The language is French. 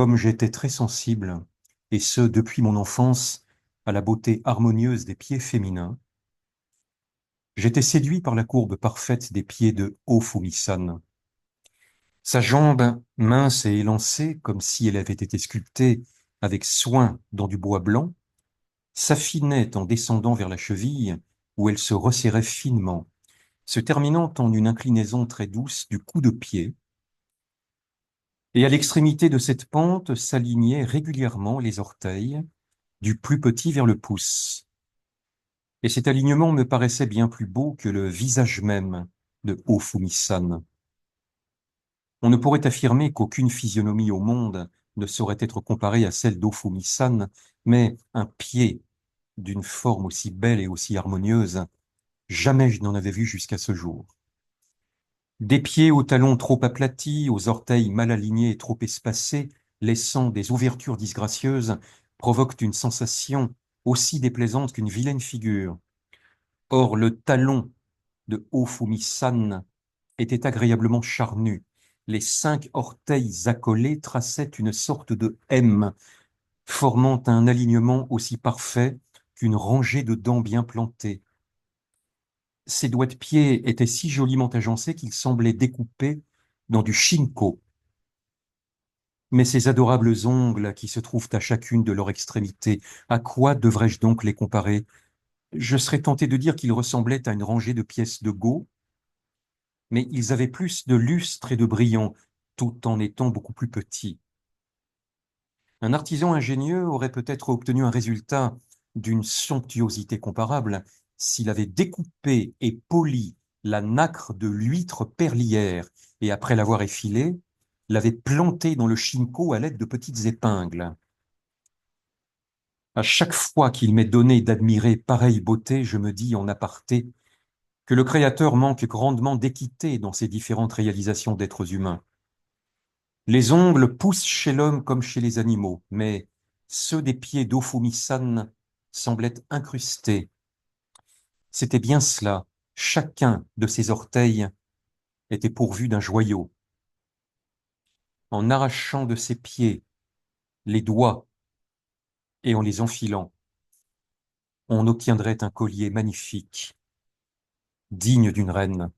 Comme j'étais très sensible, et ce depuis mon enfance, à la beauté harmonieuse des pieds féminins, j'étais séduit par la courbe parfaite des pieds de Ofumi-san. Sa jambe, mince et élancée, comme si elle avait été sculptée avec soin dans du bois blanc, s'affinait en descendant vers la cheville, où elle se resserrait finement, se terminant en une inclinaison très douce du cou de pied, et à l'extrémité de cette pente s'alignaient régulièrement les orteils, du plus petit vers le pouce. Et cet alignement me paraissait bien plus beau que le visage même de Ofumi-san. On ne pourrait affirmer qu'aucune physionomie au monde ne saurait être comparée à celle d'Ofumi-san, mais un pied d'une forme aussi belle et aussi harmonieuse, jamais je n'en avais vu jusqu'à ce jour. Des pieds aux talons trop aplatis, aux orteils mal alignés et trop espacés, laissant des ouvertures disgracieuses, provoquent une sensation aussi déplaisante qu'une vilaine figure. Or, le talon de Ofumi-san était agréablement charnu. Les 5 orteils accolés traçaient une sorte de M, formant un alignement aussi parfait qu'une rangée de dents bien plantées. Ses doigts de pied étaient si joliment agencés qu'ils semblaient découpés dans du chinko. Mais ces adorables ongles qui se trouvent à chacune de leurs extrémités, à quoi devrais-je donc les comparer? Je serais tenté de dire qu'ils ressemblaient à une rangée de pièces de Go, mais ils avaient plus de lustre et de brillant, tout en étant beaucoup plus petits. Un artisan ingénieux aurait peut-être obtenu un résultat d'une somptuosité comparable s'il avait découpé et poli la nacre de l'huître perlière et, après l'avoir effilée, l'avait plantée dans le chinko à l'aide de petites épingles. À chaque fois qu'il m'est donné d'admirer pareille beauté, je me dis en aparté que le Créateur manque grandement d'équité dans ses différentes réalisations d'êtres humains. Les ongles poussent chez l'homme comme chez les animaux, mais ceux des pieds d'Ofumi-san semblaient incrustés. C'était bien cela. Chacun de ses orteils était pourvu d'un joyau. En arrachant de ses pieds les doigts et en les enfilant, on obtiendrait un collier magnifique, digne d'une reine.